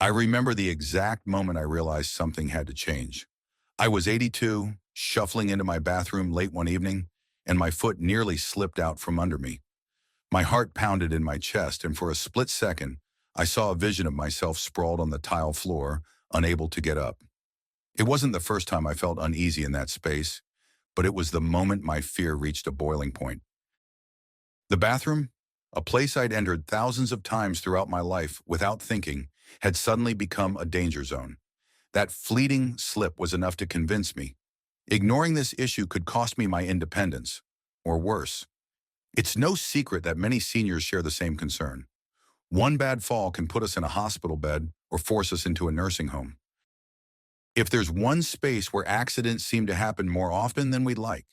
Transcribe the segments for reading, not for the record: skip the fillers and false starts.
I remember the exact moment I realized something had to change. I was 82, shuffling into my bathroom late one evening, and my foot nearly slipped out from under me. My heart pounded in my chest, and for a split second, I saw a vision of myself sprawled on the tile floor, unable to get up. It wasn't the first time I felt uneasy in that space, but it was the moment my fear reached a boiling point. The bathroom, a place I'd entered thousands of times throughout my life without thinking, had suddenly become a danger zone. That fleeting slip was enough to convince me. Ignoring this issue could cost me my independence, or worse. It's no secret that many seniors share the same concern. One bad fall can put us in a hospital bed or force us into a nursing home. If there's one space where accidents seem to happen more often than we'd like,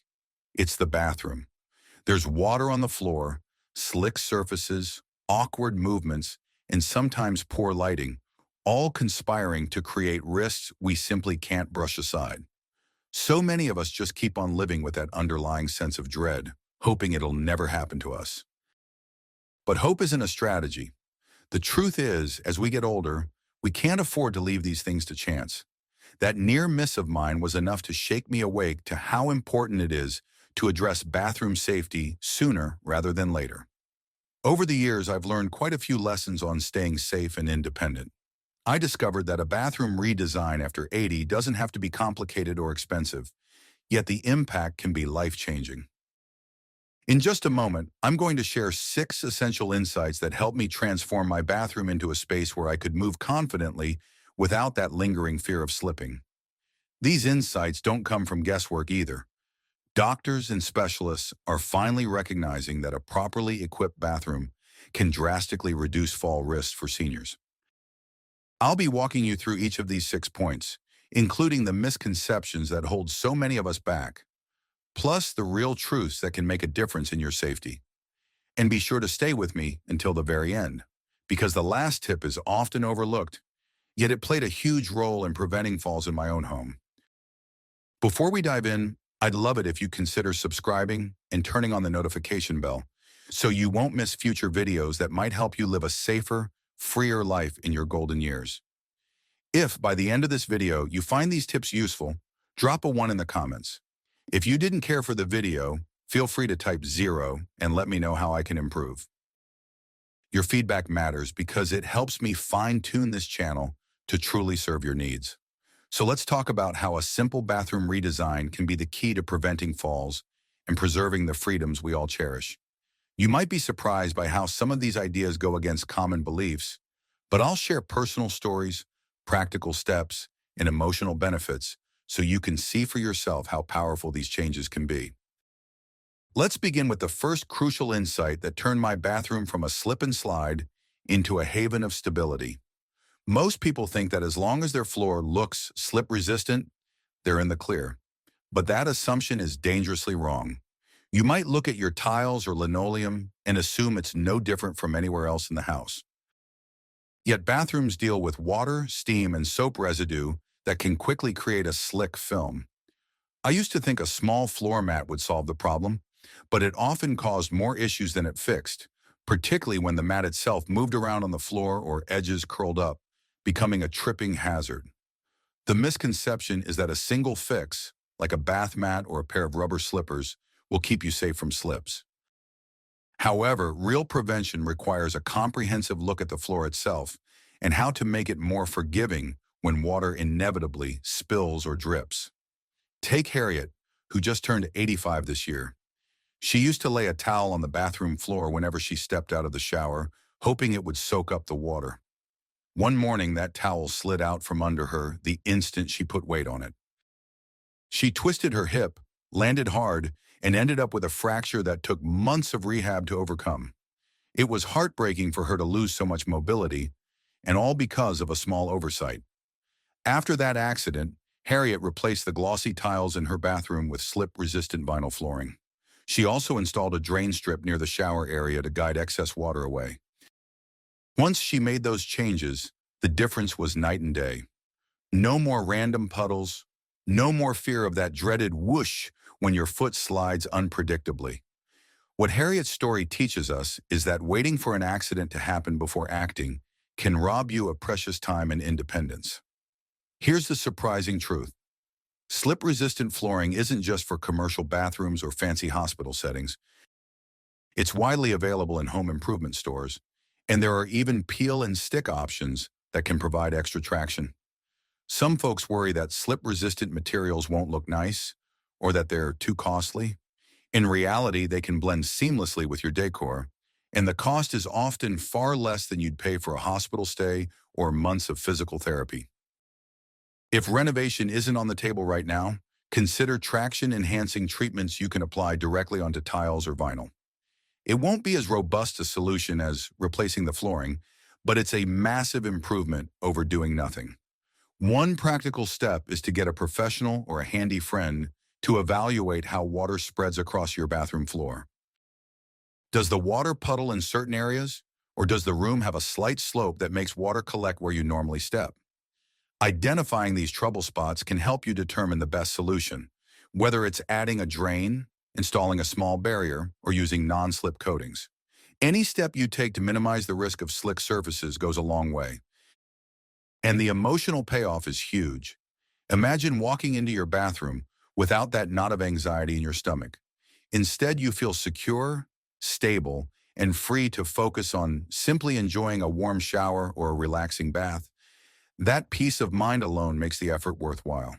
it's the bathroom. There's water on the floor, slick surfaces, awkward movements, and sometimes poor lighting, all conspiring to create risks we simply can't brush aside. So many of us just keep on living with that underlying sense of dread, hoping it'll never happen to us. But hope isn't a strategy. The truth is, as we get older, we can't afford to leave these things to chance. That near miss of mine was enough to shake me awake to how important it is to address bathroom safety sooner rather than later. Over the years, I've learned quite a few lessons on staying safe and independent. I discovered that a bathroom redesign after 80 doesn't have to be complicated or expensive, yet the impact can be life-changing. In just a moment, I'm going to share 6 essential insights that helped me transform my bathroom into a space where I could move confidently without that lingering fear of slipping. These insights don't come from guesswork either. Doctors and specialists are finally recognizing that a properly equipped bathroom can drastically reduce fall risks for seniors. I'll be walking you through each of these 6 points, including the misconceptions that hold so many of us back, plus the real truths that can make a difference in your safety. And be sure to stay with me until the very end, because the last tip is often overlooked, yet it played a huge role in preventing falls in my own home. Before we dive in, I'd love it if you consider subscribing and turning on the notification bell so you won't miss future videos that might help you live a safer, freer life in your golden years. If by the end of this video you find these tips useful, drop a 1 in the comments. If you didn't care for the video, feel free to type 0 and let me know how I can improve. Your feedback matters because it helps me fine-tune this channel to truly serve your needs. So let's talk about how a simple bathroom redesign can be the key to preventing falls and preserving the freedoms we all cherish. You might be surprised by how some of these ideas go against common beliefs, but I'll share personal stories, practical steps, and emotional benefits so you can see for yourself how powerful these changes can be. Let's begin with the first crucial insight that turned my bathroom from a slip and slide into a haven of stability. Most people think that as long as their floor looks slip-resistant, they're in the clear. But that assumption is dangerously wrong. You might look at your tiles or linoleum and assume it's no different from anywhere else in the house. Yet bathrooms deal with water, steam, and soap residue that can quickly create a slick film. I used to think a small floor mat would solve the problem, but it often caused more issues than it fixed, particularly when the mat itself moved around on the floor or edges curled up, becoming a tripping hazard. The misconception is that a single fix, like a bath mat or a pair of rubber slippers, will keep you safe from slips. However, real prevention requires a comprehensive look at the floor itself and how to make it more forgiving when water inevitably spills or drips. Take Harriet, who just turned 85 this year. She used to lay a towel on the bathroom floor whenever she stepped out of the shower, hoping it would soak up the water. One morning, that towel slid out from under her the instant she put weight on it. She twisted her hip, landed hard, and ended up with a fracture that took months of rehab to overcome. It was heartbreaking for her to lose so much mobility, and all because of a small oversight. After that accident, Harriet replaced the glossy tiles in her bathroom with slip-resistant vinyl flooring. She also installed a drain strip near the shower area to guide excess water away. Once she made those changes, the difference was night and day. No more random puddles, no more fear of that dreaded whoosh when your foot slides unpredictably. What Harriet's story teaches us is that waiting for an accident to happen before acting can rob you of precious time and independence. Here's the surprising truth. Slip-resistant flooring isn't just for commercial bathrooms or fancy hospital settings. It's widely available in home improvement stores, and there are even peel and stick options that can provide extra traction. Some folks worry that slip-resistant materials won't look nice or that they're too costly. In reality, they can blend seamlessly with your decor, and the cost is often far less than you'd pay for a hospital stay or months of physical therapy. If renovation isn't on the table right now, consider traction-enhancing treatments you can apply directly onto tiles or vinyl. It won't be as robust a solution as replacing the flooring, but it's a massive improvement over doing nothing. One practical step is to get a professional or a handy friend to evaluate how water spreads across your bathroom floor. Does the water puddle in certain areas, or does the room have a slight slope that makes water collect where you normally step? Identifying these trouble spots can help you determine the best solution, whether it's adding a drain, installing a small barrier, or using non-slip coatings. Any step you take to minimize the risk of slick surfaces goes a long way. And the emotional payoff is huge. Imagine walking into your bathroom without that knot of anxiety in your stomach. Instead, you feel secure, stable, and free to focus on simply enjoying a warm shower or a relaxing bath. That peace of mind alone makes the effort worthwhile.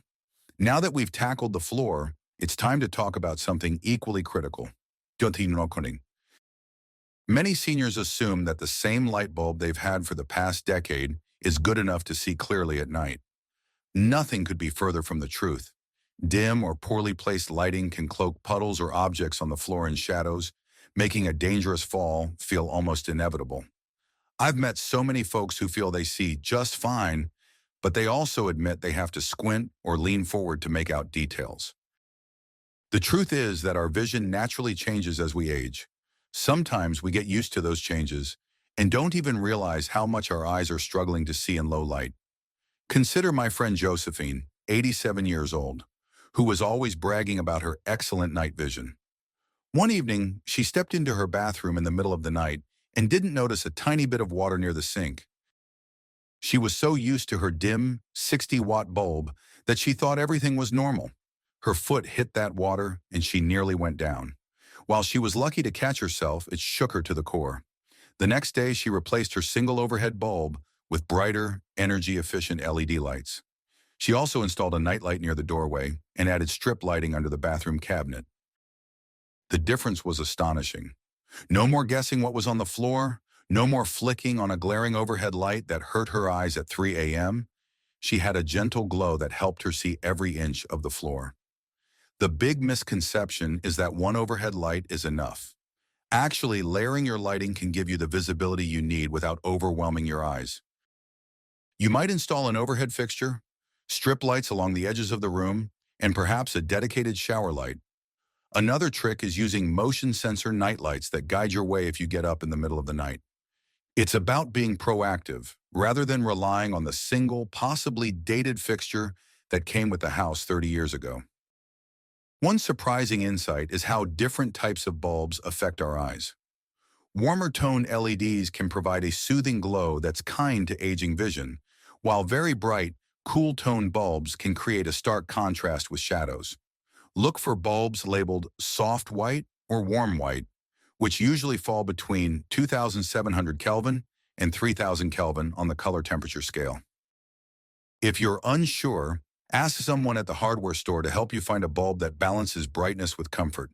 Now that we've tackled the floor, it's time to talk about something equally critical. Jolted. Many seniors assume that the same light bulb they've had for the past decade is good enough to see clearly at night. Nothing could be further from the truth. Dim or poorly placed lighting can cloak puddles or objects on the floor in shadows, making a dangerous fall feel almost inevitable. I've met so many folks who feel they see just fine, but they also admit they have to squint or lean forward to make out details. The truth is that our vision naturally changes as we age. Sometimes we get used to those changes and don't even realize how much our eyes are struggling to see in low light. Consider my friend Josephine, 87 years old, who was always bragging about her excellent night vision. One evening, she stepped into her bathroom in the middle of the night and didn't notice a tiny bit of water near the sink. She was so used to her dim, 60-watt bulb that she thought everything was normal. Her foot hit that water and she nearly went down. While she was lucky to catch herself, it shook her to the core. The next day, she replaced her single overhead bulb with brighter, energy-efficient LED lights. She also installed a nightlight near the doorway and added strip lighting under the bathroom cabinet. The difference was astonishing. No more guessing what was on the floor, no more flicking on a glaring overhead light that hurt her eyes at 3 a.m. She had a gentle glow that helped her see every inch of the floor. The big misconception is that one overhead light is enough. Actually, layering your lighting can give you the visibility you need without overwhelming your eyes. You might install an overhead fixture, strip lights along the edges of the room, and perhaps a dedicated shower light. Another trick is using motion sensor night lights that guide your way if you get up in the middle of the night. It's about being proactive, rather than relying on the single, possibly dated fixture that came with the house 30 years ago. One surprising insight is how different types of bulbs affect our eyes. Warmer tone LEDs can provide a soothing glow that's kind to aging vision, while very bright, cool tone bulbs can create a stark contrast with shadows. Look for bulbs labeled soft white or warm white, which usually fall between 2,700 Kelvin and 3,000 Kelvin on the color temperature scale. If you're unsure, ask someone at the hardware store to help you find a bulb that balances brightness with comfort.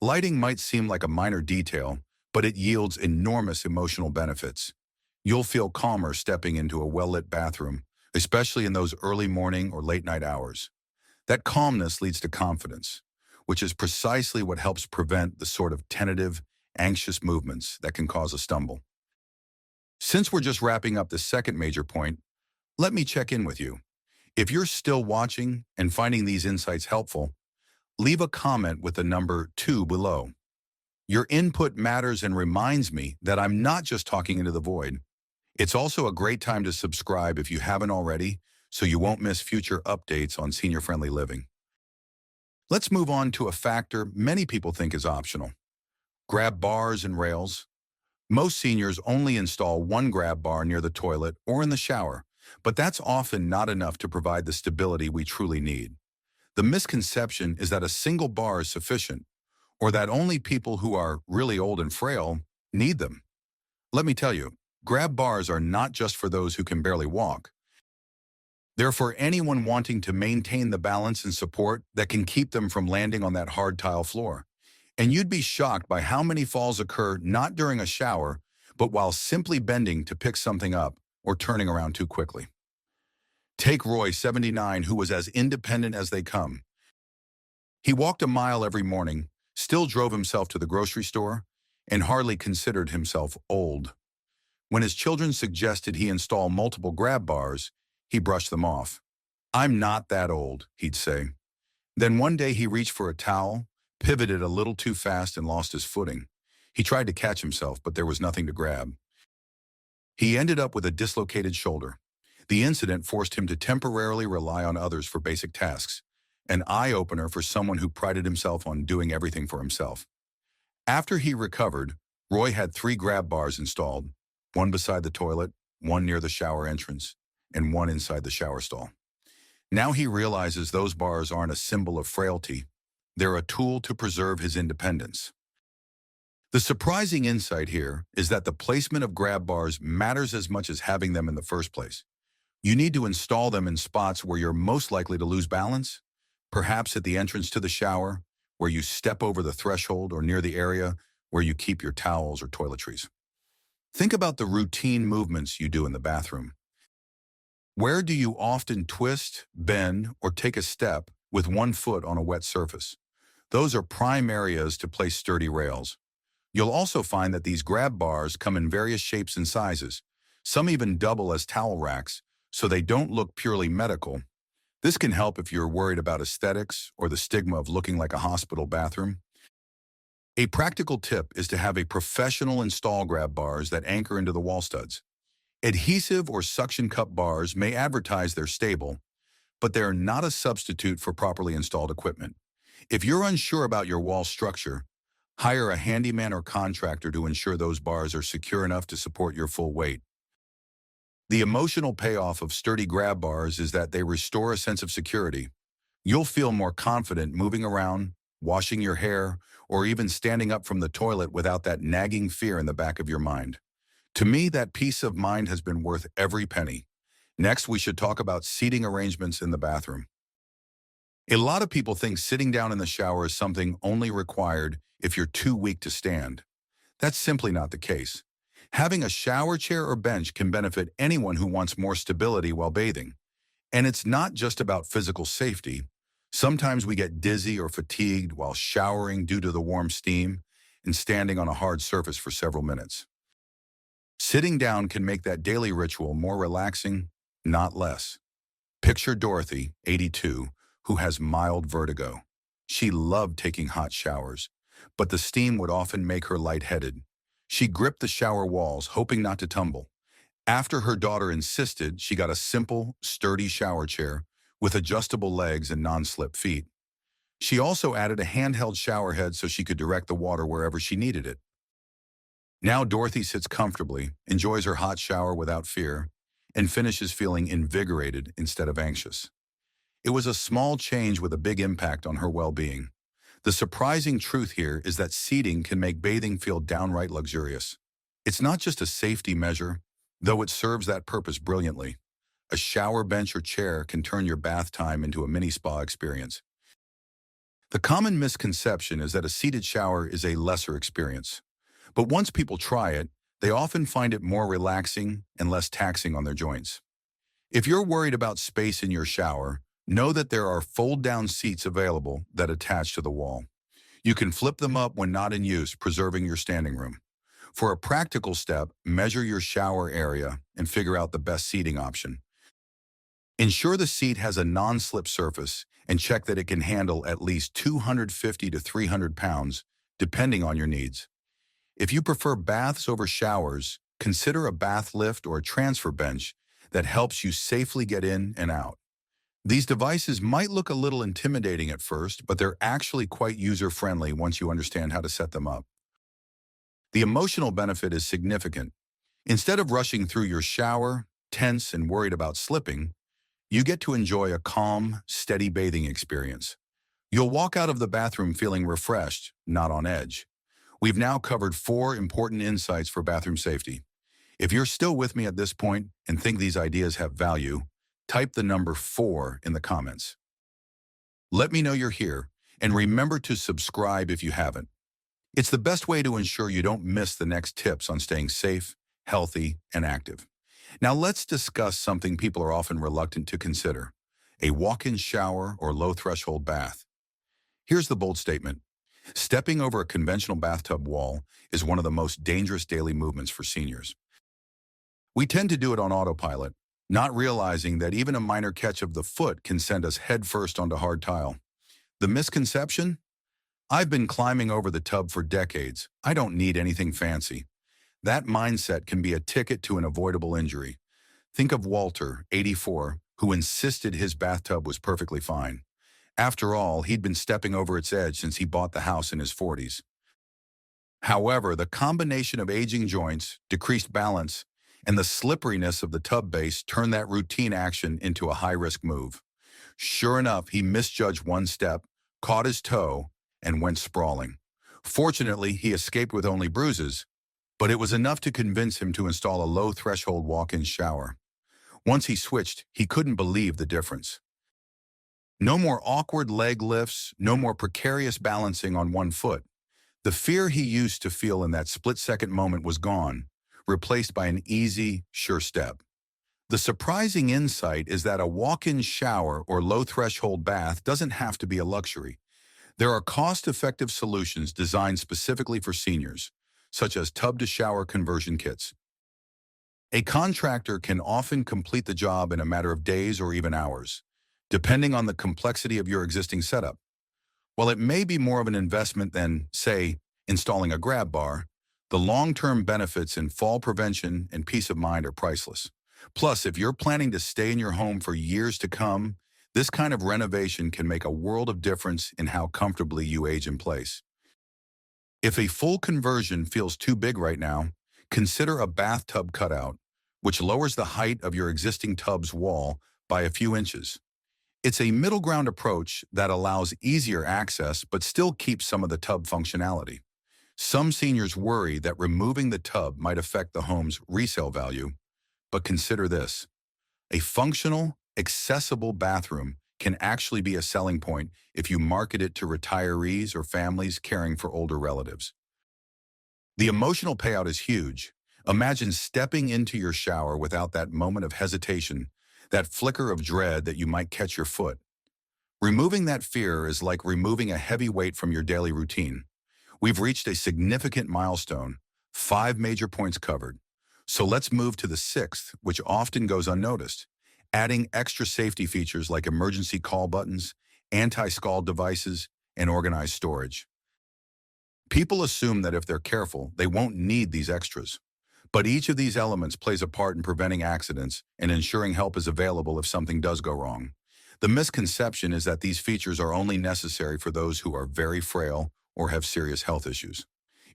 Lighting might seem like a minor detail, but it yields enormous emotional benefits. You'll feel calmer stepping into a well-lit bathroom, especially in those early morning or late night hours. That calmness leads to confidence, which is precisely what helps prevent the sort of tentative, anxious movements that can cause a stumble. Since we're just wrapping up the second major point, let me check in with you. If you're still watching and finding these insights helpful, leave a comment with the number 2 below. Your input matters and reminds me that I'm not just talking into the void. It's also a great time to subscribe if you haven't already, so you won't miss future updates on senior-friendly living. Let's move on to a factor many people think is optional. Grab bars and rails. Most seniors only install one grab bar near the toilet or in the shower, but that's often not enough to provide the stability we truly need. The misconception is that a single bar is sufficient, or that only people who are really old and frail need them. Let me tell you, grab bars are not just for those who can barely walk. They're for anyone wanting to maintain the balance and support that can keep them from landing on that hard tile floor. And you'd be shocked by how many falls occur not during a shower, but while simply bending to pick something up or turning around too quickly. Take Roy, 79, who was as independent as they come. He walked a mile every morning, still drove himself to the grocery store, and hardly considered himself old. When his children suggested he install multiple grab bars, he brushed them off. "I'm not that old," he'd say. Then one day he reached for a towel, pivoted a little too fast and lost his footing. He tried to catch himself, but there was nothing to grab. He ended up with a dislocated shoulder. The incident forced him to temporarily rely on others for basic tasks, an eye-opener for someone who prided himself on doing everything for himself. After he recovered, Roy had 3 grab bars installed, one beside the toilet, one near the shower entrance, and one inside the shower stall. Now he realizes those bars aren't a symbol of frailty. They're a tool to preserve his independence. The surprising insight here is that the placement of grab bars matters as much as having them in the first place. You need to install them in spots where you're most likely to lose balance, perhaps at the entrance to the shower, where you step over the threshold, or near the area where you keep your towels or toiletries. Think about the routine movements you do in the bathroom. Where do you often twist, bend, or take a step with one foot on a wet surface? Those are prime areas to place sturdy rails. You'll also find that these grab bars come in various shapes and sizes. Some even double as towel racks, so they don't look purely medical. This can help if you're worried about aesthetics or the stigma of looking like a hospital bathroom. A practical tip is to have a professional install grab bars that anchor into the wall studs. Adhesive or suction cup bars may advertise they're stable, but they're not a substitute for properly installed equipment. If you're unsure about your wall structure, hire a handyman or contractor to ensure those bars are secure enough to support your full weight. The emotional payoff of sturdy grab bars is that they restore a sense of security. You'll feel more confident moving around, washing your hair, or even standing up from the toilet without that nagging fear in the back of your mind. To me, that peace of mind has been worth every penny. Next, we should talk about seating arrangements in the bathroom. A lot of people think sitting down in the shower is something only required if you're too weak to stand. That's simply not the case. Having a shower chair or bench can benefit anyone who wants more stability while bathing. And it's not just about physical safety. Sometimes we get dizzy or fatigued while showering due to the warm steam and standing on a hard surface for several minutes. Sitting down can make that daily ritual more relaxing, not less. Picture Dorothy, 82, who has mild vertigo. She loved taking hot showers, but the steam would often make her lightheaded. She gripped the shower walls, hoping not to tumble. After her daughter insisted, she got a simple, sturdy shower chair with adjustable legs and non-slip feet. She also added a handheld shower head so she could direct the water wherever she needed it. Now Dorothy sits comfortably, enjoys her hot shower without fear, and finishes feeling invigorated instead of anxious. It was a small change with a big impact on her well-being. The surprising truth here is that seating can make bathing feel downright luxurious. It's not just a safety measure, though it serves that purpose brilliantly. A shower bench or chair can turn your bath time into a mini spa experience. The common misconception is that a seated shower is a lesser experience. But once people try it, they often find it more relaxing and less taxing on their joints. If you're worried about space in your shower, know that there are fold-down seats available that attach to the wall. You can flip them up when not in use, preserving your standing room. For a practical step, measure your shower area and figure out the best seating option. Ensure the seat has a non-slip surface and check that it can handle at least 250 to 300 pounds, depending on your needs. If you prefer baths over showers, consider a bath lift or a transfer bench that helps you safely get in and out. These devices might look a little intimidating at first, but they're actually quite user-friendly once you understand how to set them up. The emotional benefit is significant. Instead of rushing through your shower, tense and worried about slipping, you get to enjoy a calm, steady bathing experience. You'll walk out of the bathroom feeling refreshed, not on edge. We've now covered 4 important insights for bathroom safety. If you're still with me at this point and think these ideas have value, type the number 4 in the comments. Let me know you're here, and remember to subscribe if you haven't. It's the best way to ensure you don't miss the next tips on staying safe, healthy, and active. Now let's discuss something people are often reluctant to consider: a walk-in shower or low-threshold bath. Here's the bold statement. Stepping over a conventional bathtub wall is one of the most dangerous daily movements for seniors. We tend to do it on autopilot, not realizing that even a minor catch of the foot can send us headfirst onto hard tile. The misconception? I've been climbing over the tub for decades. I don't need anything fancy. That mindset can be a ticket to an avoidable injury. Think of Walter, 84, who insisted his bathtub was perfectly fine. After all, he'd been stepping over its edge since he bought the house in his 40s. However, the combination of aging joints, decreased balance, and the slipperiness of the tub base turned that routine action into a high-risk move. Sure enough, he misjudged one step, caught his toe, and went sprawling. Fortunately, he escaped with only bruises, but it was enough to convince him to install a low-threshold walk-in shower. Once he switched, he couldn't believe the difference. No more awkward leg lifts, no more precarious balancing on one foot. The fear he used to feel in that split-second moment was gone, replaced by an easy, sure step. The surprising insight is that a walk-in shower or low-threshold bath doesn't have to be a luxury. There are cost-effective solutions designed specifically for seniors, such as tub-to-shower conversion kits. A contractor can often complete the job in a matter of days or even hours, depending on the complexity of your existing setup. While it may be more of an investment than, say, installing a grab bar, the long-term benefits in fall prevention and peace of mind are priceless. Plus, if you're planning to stay in your home for years to come, this kind of renovation can make a world of difference in how comfortably you age in place. If a full conversion feels too big right now, consider a bathtub cutout, which lowers the height of your existing tub's wall by a few inches. It's a middle ground approach that allows easier access but still keeps some of the tub functionality. Some seniors worry that removing the tub might affect the home's resale value, but consider this. A functional, accessible bathroom can actually be a selling point if you market it to retirees or families caring for older relatives. The emotional payout is huge. Imagine stepping into your shower without that moment of hesitation, that flicker of dread that you might catch your foot. Removing that fear is like removing a heavy weight from your daily routine. We've reached a significant milestone, 5 major points covered. So let's move to the 6th, which often goes unnoticed: adding extra safety features like emergency call buttons, anti-scald devices, and organized storage. People assume that if they're careful, they won't need these extras. But each of these elements plays a part in preventing accidents and ensuring help is available if something does go wrong. The misconception is that these features are only necessary for those who are very frail or have serious health issues.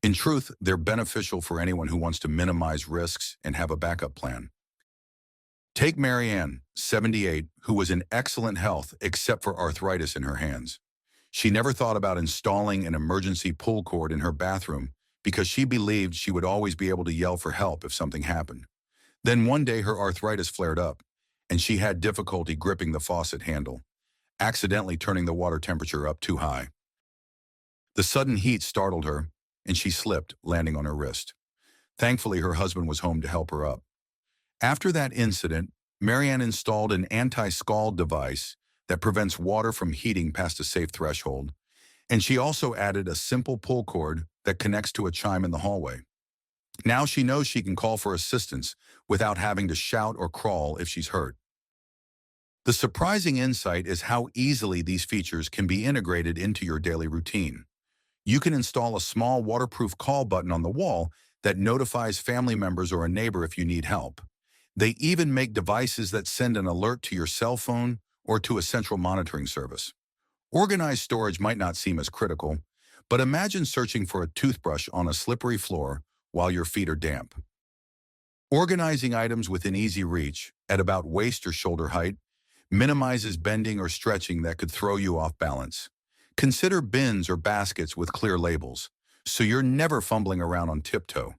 In truth, they're beneficial for anyone who wants to minimize risks and have a backup plan. Take Marianne, 78, who was in excellent health except for arthritis in her hands. She never thought about installing an emergency pull cord in her bathroom because she believed she would always be able to yell for help if something happened. Then one day her arthritis flared up, and she had difficulty gripping the faucet handle, accidentally turning the water temperature up too high. The sudden heat startled her, and she slipped, landing on her wrist. Thankfully, her husband was home to help her up. After that incident, Marianne installed an anti-scald device that prevents water from heating past a safe threshold, and she also added a simple pull cord that connects to a chime in the hallway. Now she knows she can call for assistance without having to shout or crawl if she's hurt. The surprising insight is how easily these features can be integrated into your daily routine. You can install a small waterproof call button on the wall that notifies family members or a neighbor if you need help. They even make devices that send an alert to your cell phone or to a central monitoring service. Organized storage might not seem as critical, But imagine searching for a toothbrush on a slippery floor while your feet are damp. Organizing items within easy reach, at about waist or shoulder height, minimizes bending or stretching that could throw you off balance. Consider bins or baskets with clear labels, so you're never fumbling around on tiptoe.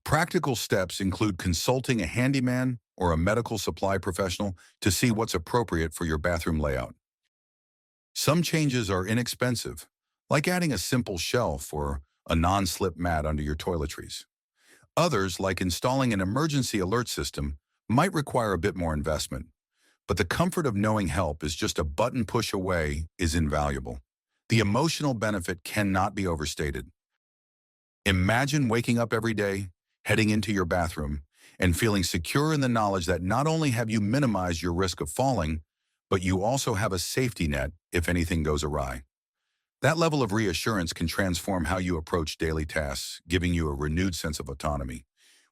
Practical steps include consulting a handyman or a medical supply professional to see what's appropriate for your bathroom layout. Some changes are inexpensive, like adding a simple shelf or a non-slip mat under your toiletries. Others, like installing an emergency alert system, might require a bit more investment, but the comfort of knowing help is just a button push away is invaluable. The emotional benefit cannot be overstated. Imagine waking up every day, heading into your bathroom, and feeling secure in the knowledge that not only have you minimized your risk of falling, but you also have a safety net if anything goes awry. That level of reassurance can transform how you approach daily tasks, giving you a renewed sense of autonomy.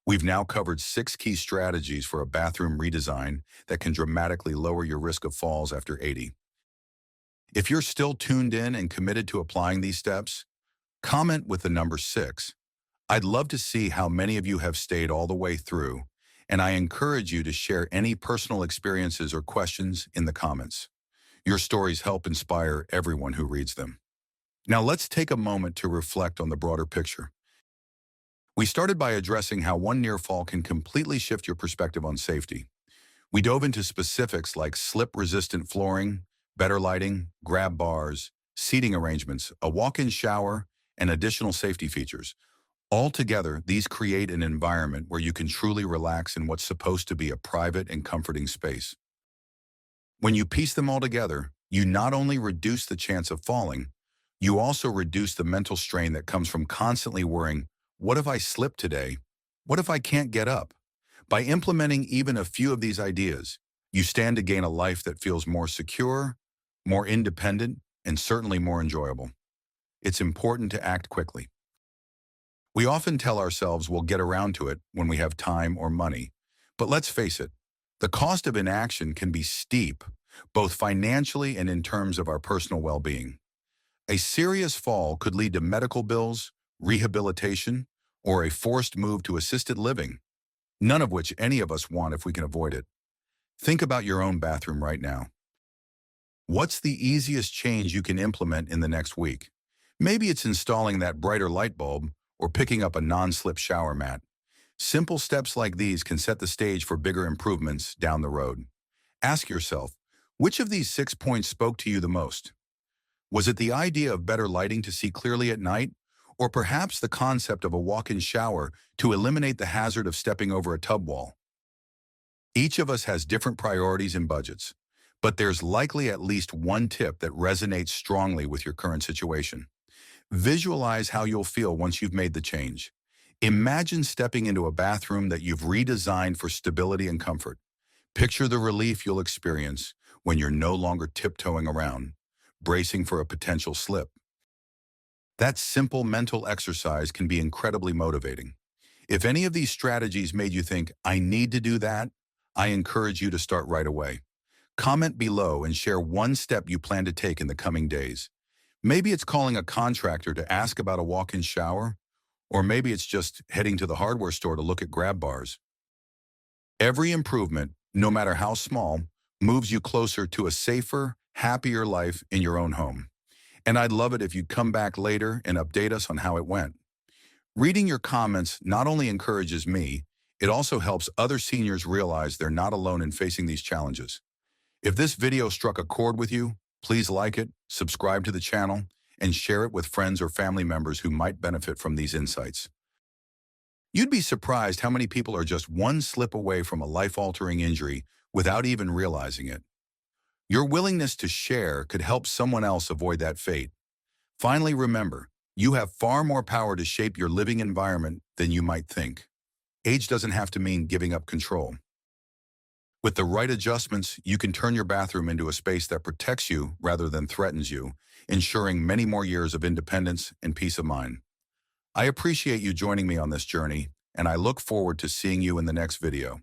We've now covered 6 key strategies for a bathroom redesign that can dramatically lower your risk of falls after 80. If you're still tuned in and committed to applying these steps, comment with the number 6. I'd love to see how many of you have stayed all the way through, and I encourage you to share any personal experiences or questions in the comments. Your stories help inspire everyone who reads them. Now let's take a moment to reflect on the broader picture. We started by addressing how one near fall can completely shift your perspective on safety. We dove into specifics like slip-resistant flooring, better lighting, grab bars, seating arrangements, a walk-in shower, and additional safety features. Altogether, these create an environment where you can truly relax in what's supposed to be a private and comforting space. When you piece them all together, you not only reduce the chance of falling, you also reduce the mental strain that comes from constantly worrying, what if I slip today? What if I can't get up? By implementing even a few of these ideas, you stand to gain a life that feels more secure, more independent, and certainly more enjoyable. It's important to act quickly. We often tell ourselves we'll get around to it when we have time or money, but let's face it, the cost of inaction can be steep, both financially and in terms of our personal well-being. A serious fall could lead to medical bills, rehabilitation, or a forced move to assisted living, none of which any of us want if we can avoid it. Think about your own bathroom right now. What's the easiest change you can implement in the next week? Maybe it's installing that brighter light bulb or picking up a non-slip shower mat. Simple steps like these can set the stage for bigger improvements down the road. Ask yourself, which of these 6 points spoke to you the most? Was it the idea of better lighting to see clearly at night, or perhaps the concept of a walk-in shower to eliminate the hazard of stepping over a tub wall? Each of us has different priorities and budgets, but there's likely at least one tip that resonates strongly with your current situation. Visualize how you'll feel once you've made the change. Imagine stepping into a bathroom that you've redesigned for stability and comfort. Picture the relief you'll experience when you're no longer tiptoeing around, bracing for a potential slip. That simple mental exercise can be incredibly motivating. If any of these strategies made you think, I need to do that, I encourage you to start right away. Comment below and share one step you plan to take in the coming days. Maybe it's calling a contractor to ask about a walk-in shower, or maybe it's just heading to the hardware store to look at grab bars. Every improvement, no matter how small, moves you closer to a safer, happier life in your own home. And I'd love it if you'd come back later and update us on how it went. Reading your comments not only encourages me, it also helps other seniors realize they're not alone in facing these challenges. If this video struck a chord with you, please like it, subscribe to the channel, and share it with friends or family members who might benefit from these insights. You'd be surprised how many people are just one slip away from a life-altering injury without even realizing it. Your willingness to share could help someone else avoid that fate. Finally, remember, you have far more power to shape your living environment than you might think. Age doesn't have to mean giving up control. With the right adjustments, you can turn your bathroom into a space that protects you rather than threatens you, ensuring many more years of independence and peace of mind. I appreciate you joining me on this journey, and I look forward to seeing you in the next video.